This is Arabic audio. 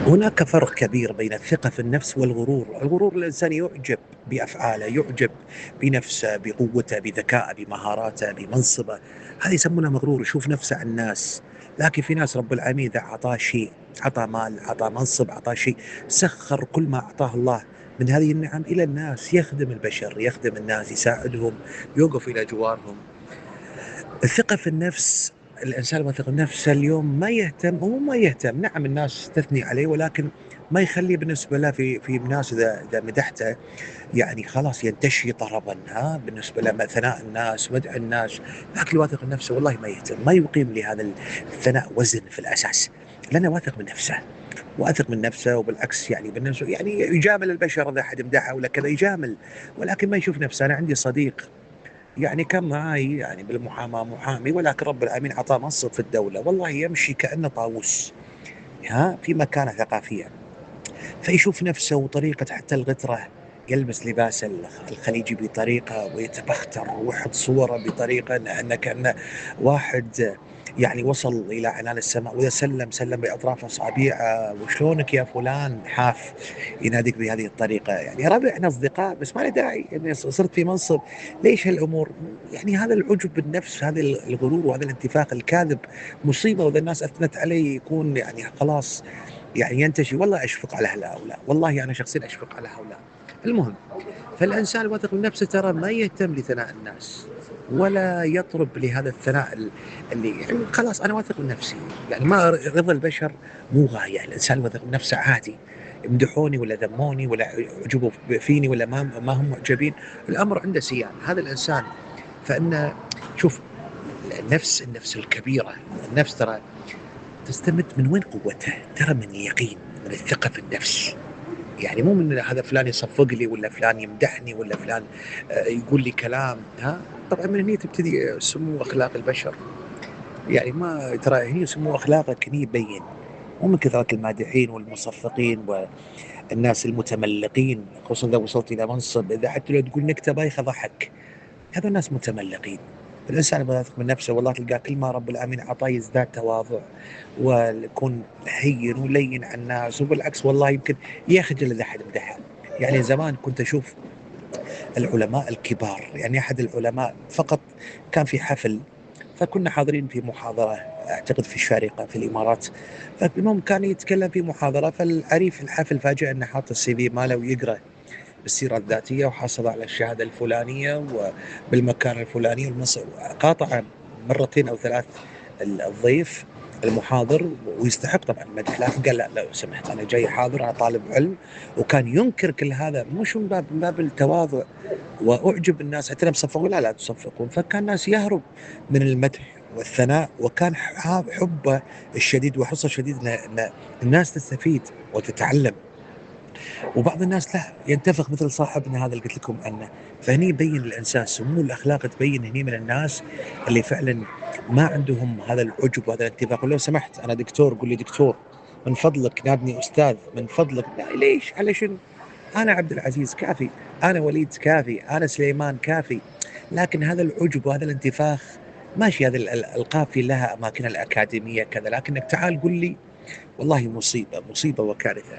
هناك فرق كبير بين الثقة في النفس والغرور. الغرور الإنسان يُعجب بأفعاله، يُعجب بنفسه، بقوته، بذكائه، بمهاراته، بمنصبه، هذا يسمونه مغرور، يشوف نفسه عن الناس. لكن في ناس رب العالمين إذا أعطاه شيء، أعطاه مال، أعطاه منصب، أعطاه شيء، سخّر كل ما أعطاه الله من هذه النعم إلى الناس، يخدم البشر، يخدم الناس، يساعدهم، يوقف إلى جوارهم. الثقة في النفس، الإنسان الواثق من نفسه اليوم ما يهتم، هو ما يهتم، نعم الناس تثني عليه ولكن ما يخليه بالنسبة له في ناس إذا مدحته يعني خلاص ينتشي طربًا، بالنسبة له ثناء الناس، مدح الناس. لكن الواثق من نفسه والله ما يهتم، ما يقيم لهذا الثناء وزن في الأساس، لأنه واثق من نفسه، واثق من نفسه وبالعكس يعني يعني يجامل البشر إذا أحد مدحه والّا كذا يجامل، ولكن ما يشوف نفسه. أنا عندي صديق يعني كان معاي يعني بالمحاماة محامي، ولكن رب العالمين عطاه منصب في الدولة، والله يمشي كأنه طاووس، في مكانة ثقافية، فيشوف نفسه وطريقة حتى الغترة، يلبس لباس الخليجي بطريقة ويتبختر ويحط صوره بطريقة أنه كأنه واحد يعني وصل إلى عنان السماء، وإذا سلم بأطراف أصابعه وشلونك يا فلان حاف، يناديك بهذه الطريقة. يعني ربعنا أصدقاء بس ما له داعي إني صرت في منصب. ليش هالأمور؟ يعني هذا العجب بالنفس، هذا الغرور وهذا الانتفاخ الكاذب مصيبة، وإذا الناس أثنت عليه يكون يعني خلاص يعني ينتشي. والله أشفق على هؤلاء، والله أنا شخصيًا أشفق على هؤلاء. المهم، فالإنسان الواثق من نفسه ترى ما يهتم لثناء الناس، ولا يطرب لهذا الثناء اللي يعني خلاص أنا واثق من نفسي، يعني ما رضا البشر مو غاية. الإنسان الواثق من نفسه عادي، يمدحوني ولا ذموني ولا أعجبوا فيني ولا ما هم معجبين، الأمر عنده سيان، هذا الإنسان. فإن شوف النفس الكبيرة، النفس ترى تستمد من وين قوتها؟ ترى من اليقين، من الثقة في النفس. يعني مو من هذا فلان يصفق لي ولا فلان يمدحني ولا فلان يقول لي كلام. طبعًا من هني تبتدي سمو أخلاق البشر، يعني ما ترى هني سمو أخلاقك هني يبين، مو من كثرة المادحين والمصفقين والناس المتملقين، خصوصًا إذا وصلت إلى منصب، إذا حتى لو تقول نكتة بايخة ضحّك. هذول ناس متملقين. الإنسان لما يثق من نفسه والله تلقاه كل ما رب العالمين عطاه يزداد تواضع، ويكون هين ولين على الناس، وبالعكس والله يمكن يخجل إذا أحد مدحه. يعني زمان كنت أشوف العلماء الكبار، يعني أحد العلماء فقط كان في حفل، فكنا حاضرين في محاضرة أعتقد في الشارقة في الإمارات، فالمهم كان يتكلم في محاضرة، فالعريف الحفل فاجأ إنه حاط الCV ماله ويقرأ بالسيرة الذاتية وحصل على الشهادة الفلانية وبالمكان الفلاني قاطع مرتين أو 3 الضيف المحاضر، ويستحق طبعًا المدح، لكن قال: "لا لو سمحت أنا جاي حاضر، أنا طالب علم." وكان ينكر كل هذا مش من باب التواضع وأعجب الناس، حتى لما صفقوا لا تصفقون، فكان الناس يهرب من المدح والثناء، وكان حبه الشديد وحرصه الشديد إن الناس تستفيد وتتعلم. وبعض الناس لا ينتفخ مثل صاحبنا هذا اللي قلت لكم عنه. فهني يبين الانسان سمو الاخلاق، تبين هني من الناس اللي فعلا ما عندهم هذا العجب وهذا الانتفاخ. ولو سمحت انا دكتور قول لي دكتور، من فضلك نادني استاذ، من فضلك. لا ليش؟ علشان انا عبد العزيز كافي، انا وليد كافي، انا سليمان كافي. لكن هذا العجب وهذا الانتفاخ ماشي، هذه الالقاب في لها اماكنها الاكاديميه كذا، لكنك تعال قل لي والله مصيبه مصيبه وكارثه.